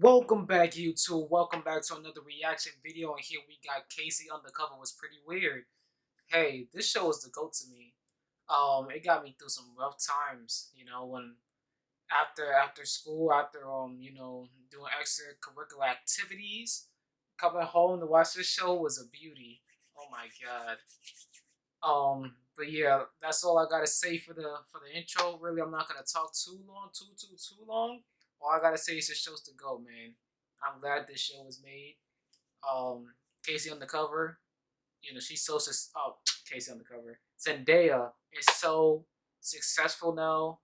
Welcome back, YouTube. Welcome back to another reaction video. And here we got Casey Undercover. Was pretty weird. Hey, this show is the GOAT to me. It got me through some rough times. When after school, after doing extracurricular activities, coming home to watch this show was a beauty. Oh my god. But yeah, that's all I gotta say for the intro. Really, I'm not gonna talk too long, too long. All I gotta say is the show's to go, man. I'm glad this show was made. Casey Undercover, she's so Casey Undercover. Zendaya is so successful now.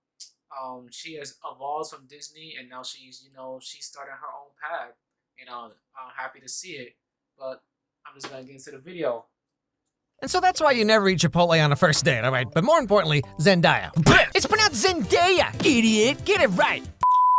She has evolved from Disney, and now she's starting her own path. And I'm happy to see it. But I'm just gonna get into the video. And so that's why you never eat Chipotle on a first date, alright? But more importantly, Zendaya. It's pronounced Zendaya, idiot! Get it right!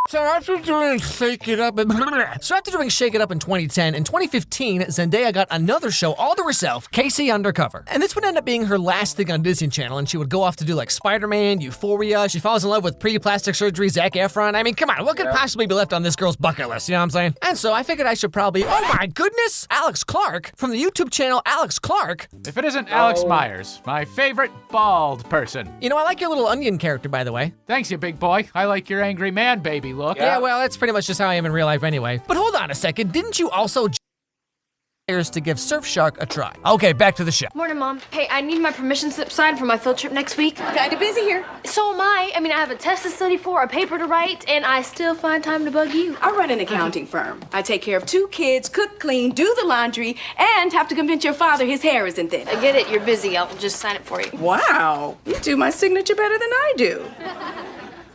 So after doing Shake It Up in 2010, in 2015, Zendaya got another show all to herself, Casey Undercover. And this would end up being her last thing on Disney Channel, and she would go off to do like Spider-Man, Euphoria, she falls in love with pre-plastic surgery Zac Efron. I mean, come on, what could possibly be left on this girl's bucket list, you know what I'm saying? And so I figured I should probably, oh my goodness, Alex Clark, from the YouTube channel Alex Clark. If it isn't Alex Myers, my favorite bald person. You know, I like your little onion character, by the way. Thanks, you big boy. I like your angry man baby look. Yeah, well, that's pretty much just how I am in real life anyway. But hold on a second, didn't you also to give Surfshark a try? Okay, back to the show. Morning, Mom. Hey, I need my permission slip signed for my field trip next week. Kinda busy here. So am I. I mean, I have a test to study for, a paper to write, and I still find time to bug you. I run an accounting firm. I take care of 2 kids, cook, clean, do the laundry, and have to convince your father his hair isn't thin. I get it. You're busy. I'll just sign it for you. Wow, you do my signature better than I do.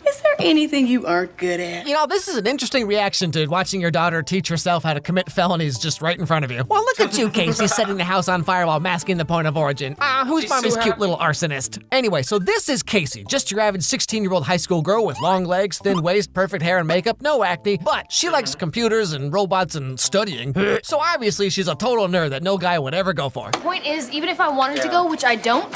Is there anything you aren't good at? You know, this is an interesting reaction to watching your daughter teach herself how to commit felonies just right in front of you. Well, look at you, Casey, setting the house on fire while masking the point of origin. Who's mommy's cute little arsonist? Anyway, so this is Casey, just your average 16-year-old high school girl with long legs, thin waist, perfect hair and makeup, no acne, but she likes computers and robots and studying. So obviously she's a total nerd that no guy would ever go for. Point is, even if I wanted to go, which I don't,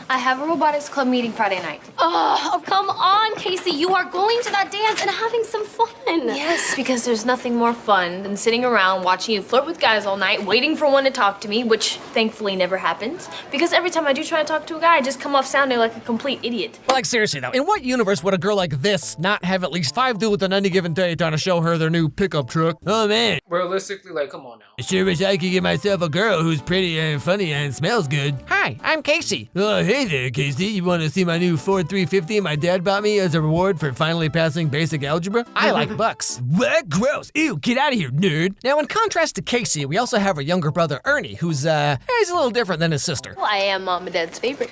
I have a robotics club meeting Friday night. Oh, come on, Casey. You are going to that dance and having some fun. Yes, because there's nothing more fun than sitting around watching you flirt with guys all night, waiting for one to talk to me, which thankfully never happens. Because every time I do try to talk to a guy, I just come off sounding like a complete idiot. Like, seriously though, in what universe would a girl like this not have at least 5 dudes on any given day trying to show her their new pickup truck? Oh man. Realistically, like, come on now. I sure wish I could get myself a girl who's pretty and funny and smells good. Hi, I'm Casey. Oh, hey there, Casey. You want to see my new Ford 350 my dad bought me as a reward for finally passing basic algebra? I like bucks. What? Gross. Ew, get out of here, nerd. Now, in contrast to Casey, we also have her younger brother, Ernie, who's, he's a little different than his sister. Well, I am Mom and Dad's favorite.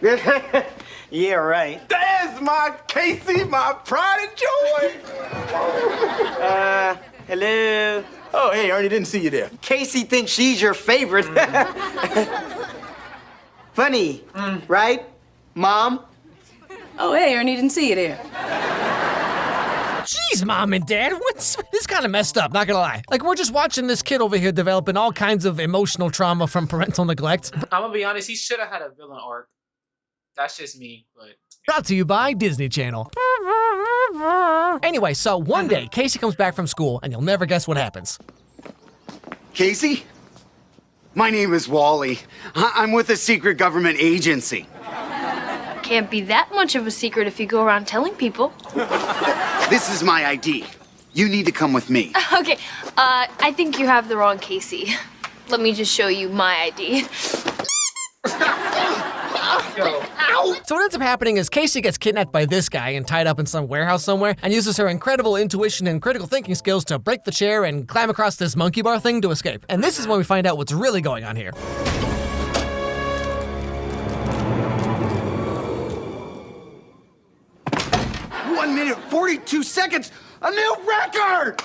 Yeah, right. There's my Casey, my pride and joy. Hello? Oh, hey, Ernie, didn't see you there. Casey thinks she's your favorite. Funny, right, Mom? Oh, hey, Ernie, didn't see you there. Jeez, Mom and Dad, this kind of messed up, not gonna lie. Like, we're just watching this kid over here developing all kinds of emotional trauma from parental neglect. I'm gonna be honest, he should have had a villain arc. That's just me, but... Brought to you by Disney Channel. Anyway, so one day, Casey comes back from school, and you'll never guess what happens. Casey? My name is Wally. I'm with a secret government agency. Can't be that much of a secret if you go around telling people. This is my ID. You need to come with me. Okay, I think you have the wrong Casey. Let me just show you my ID. So what ends up happening is Casey gets kidnapped by this guy and tied up in some warehouse somewhere and uses her incredible intuition and critical thinking skills to break the chair and climb across this monkey bar thing to escape. And this is when we find out what's really going on here. One minute, 42 seconds, a new record!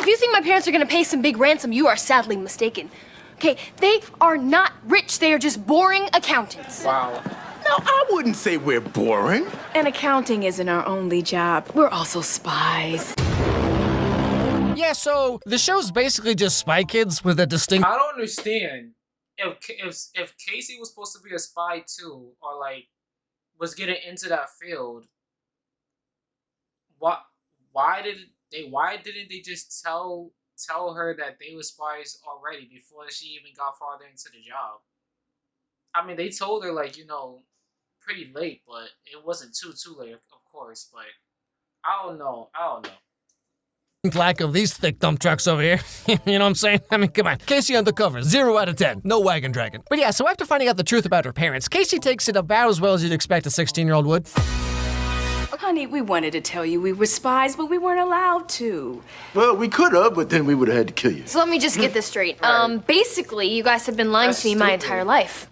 If you think my parents are gonna pay some big ransom, you are sadly mistaken. Okay, they are not rich, they are just boring accountants. Wow. No, I wouldn't say we're boring. And accounting isn't our only job. We're also spies. Yeah, so the show's basically just Spy Kids with a distinct... I don't understand. If Casey was supposed to be a spy too, or like was getting into that field, why did why didn't they just tell her that they were spies already before she even got farther into the job? I mean, they told her like, pretty late, but it wasn't too late, of course. But I don't know. Lack of these thick dump trucks over here. You know what I'm saying? I mean, come on. Casey Undercover, 0 out of 10. No wagon dragon. But yeah, so after finding out the truth about her parents, Casey takes it about as well as you'd expect a 16-year-old would. Honey, we wanted to tell you we were spies, but we weren't allowed to. Well, we could have, but then we would have had to kill you. So let me just get this straight. Basically, you guys have been lying That's to me my stupid. entire life.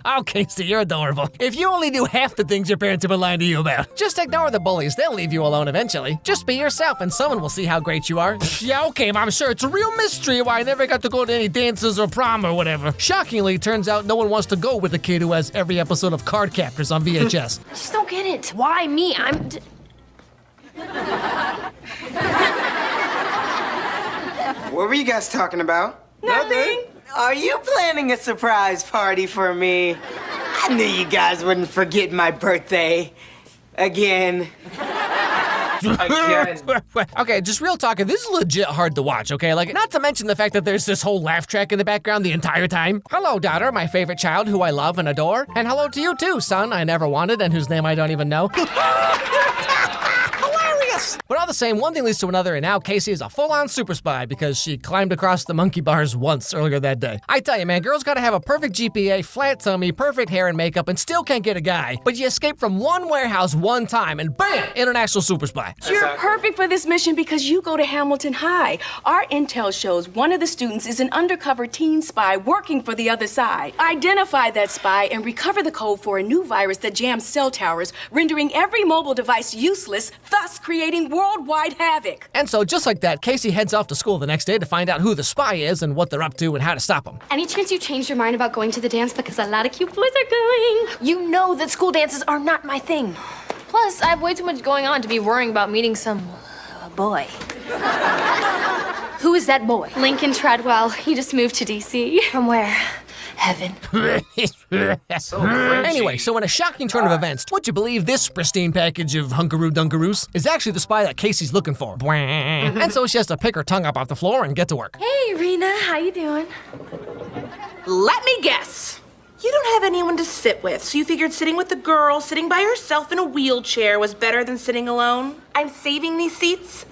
Oh, Casey, you're adorable. If you only knew half the things your parents have been lying to you about. Just ignore the bullies. They'll leave you alone eventually. Just be yourself and someone will see how great you are. Yeah, okay, I'm sure it's a real mystery why I never got to go to any dances or prom or whatever. Shockingly, it turns out no one wants to go with the kid who has every episode of Card Captors on VHS. I just don't get it. Why me? What were you guys talking about? Nothing. Are you planning a surprise party for me? I knew you guys wouldn't forget my birthday. Again. Again. Okay, just real talk, this is legit hard to watch, okay? Like, not to mention the fact that there's this whole laugh track in the background the entire time. Hello, daughter, my favorite child who I love and adore. And hello to you too, son I never wanted and whose name I don't even know. But all the same, one thing leads to another, and now Casey is a full-on super spy because she climbed across the monkey bars once earlier that day. I tell you, man, girls gotta have a perfect GPA, flat tummy, perfect hair and makeup, and still can't get a guy. But you escape from one warehouse one time, and bam, international super spy. You're perfect for this mission because you go to Hamilton High. Our intel shows one of the students is an undercover teen spy working for the other side. Identify that spy and recover the code for a new virus that jams cell towers, rendering every mobile device useless, thus creating worldwide havoc. And so, just like that, Casey heads off to school the next day to find out who the spy is and what they're up to and how to stop them. Any chance you changed your mind about going to the dance because a lot of cute boys are going? You know that school dances are not my thing. Plus, I have way too much going on to be worrying about meeting some boy. Who is that boy? Lincoln Treadwell, he just moved to DC. From where? Heaven. So cringy. Anyway, so in a shocking turn of events, would you believe this pristine package of hunkaroo dunkaroos is actually the spy that Casey's looking for? And so she has to pick her tongue up off the floor and get to work. Hey, Rena, how you doing? Let me guess. You don't have anyone to sit with, so you figured sitting with a girl sitting by herself in a wheelchair was better than sitting alone? I'm saving these seats?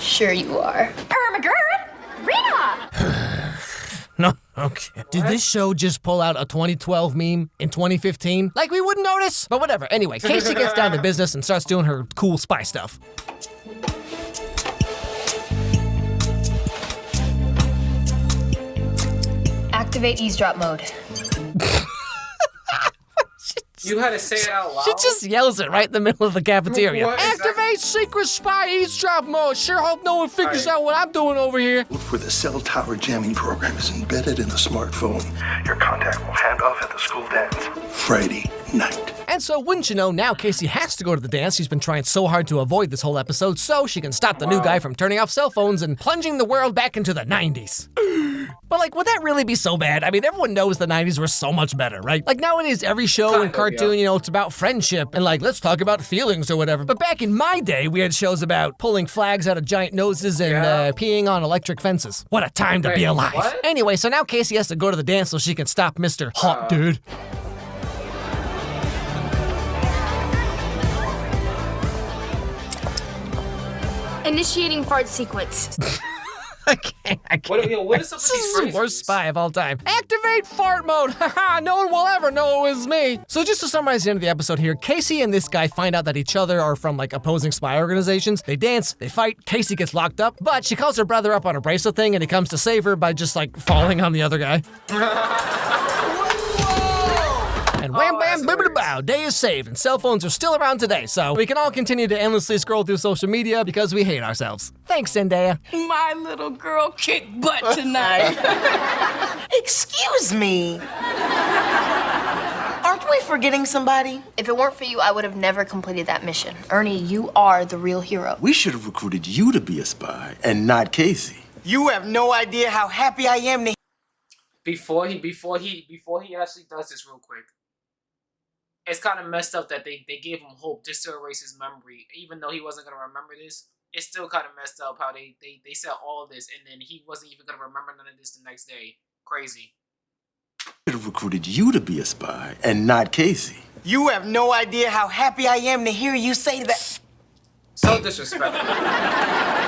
Sure you are. My girl, Rena! No, okay. Did this show just pull out a 2012 meme in 2015? Like we wouldn't notice? But whatever. Anyway, Casey gets down to business and starts doing her cool spy stuff. Activate eavesdrop mode. You had to say it out loud. She just yells it right in the middle of the cafeteria. What is that? Activate secret spy eavesdrop mode. Sure hope no one figures out what I'm doing over here. Where the cell tower jamming program is embedded in a smartphone. Your contact will hand off at the school dance. Friday night. And so, wouldn't you know, now Casey has to go to the dance she's been trying so hard to avoid this whole episode so she can stop the new guy from turning off cell phones and plunging the world back into the 90s. But like, would that really be so bad? I mean, everyone knows the 90s were so much better, right? Like nowadays, every show and cartoon, it's about friendship and like, let's talk about feelings or whatever. But back in my day, we had shows about pulling flags out of giant noses and peeing on electric fences. What a time to be alive. What? Anyway, so now Casey has to go to the dance so she can stop Mr. Hot Dude. Initiating fart sequence. I can't. What is up with This these is the phrases? worst spy of all time. Activate fart mode. Haha, no one will ever know it was me. So just to summarize the end of the episode here, Casey and this guy find out that each other are from like opposing spy organizations. They dance, they fight, Casey gets locked up, but she calls her brother up on a bracelet thing and he comes to save her by just like falling on the other guy. And wham bam bibbidi bow, day is saved, and cell phones are still around today, so we can all continue to endlessly scroll through social media because we hate ourselves. Thanks, Zendaya. My little girl kicked butt tonight. Excuse me. Aren't we forgetting somebody? If it weren't for you, I would have never completed that mission. Ernie, you are the real hero. We should have recruited you to be a spy and not Casey. You have no idea how happy I am to Before he actually does this real quick. it's kind of messed up that they gave him hope just to erase his memory, even though he wasn't gonna remember this. It's still kind of messed up how they said all of this and then he wasn't even gonna remember none of this the next day. Crazy. Should have recruited you to be a spy and not Casey. You have no idea how happy I am to hear you say that. So disrespectful.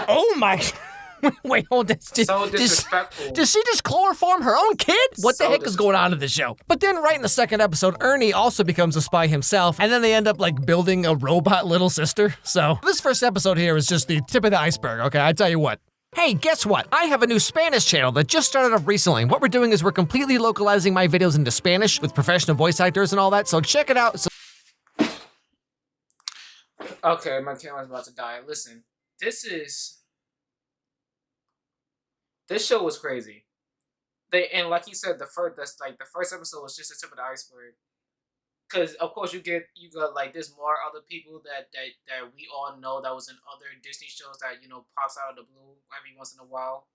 Oh my. Wait, hold on. So disrespectful. Does she just chloroform her own kid? What the heck is going on in this show? But then right in the second episode, Ernie also becomes a spy himself, and then they end up like building a robot little sister. So this first episode here is just the tip of the iceberg, okay? I tell you what. Hey, guess what? I have a new Spanish channel that just started up recently. What we're doing is we're completely localizing my videos into Spanish with professional voice actors and all that, so check it out. Okay, my camera's about to die. Listen, this show was crazy. And like he said, the first episode was just the tip of the iceberg. Cause of course you got like there's more other people that we all know that was in other Disney shows that pops out of the blue every once in a while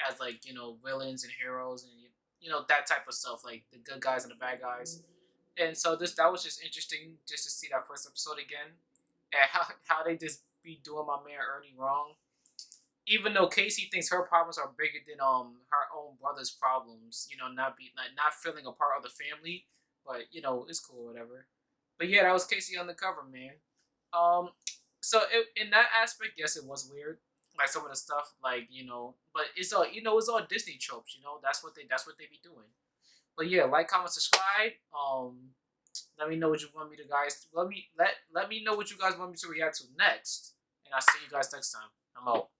as like villains and heroes and that type of stuff, like the good guys and the bad guys. And so that was just interesting just to see that first episode again and how they just be doing my man Ernie wrong. Even though Casey thinks her problems are bigger than her own brother's problems, not feeling a part of the family, but it's cool, whatever. But yeah, that was Casey Undercover, man. So in that aspect, yes, it was weird, like some of the stuff, like but it's all it's all Disney tropes, that's what they be doing. But yeah, like, comment, subscribe. Let me know what you want me to guys. Let me know what you guys want me to react to next, and I'll see you guys next time. I'm out.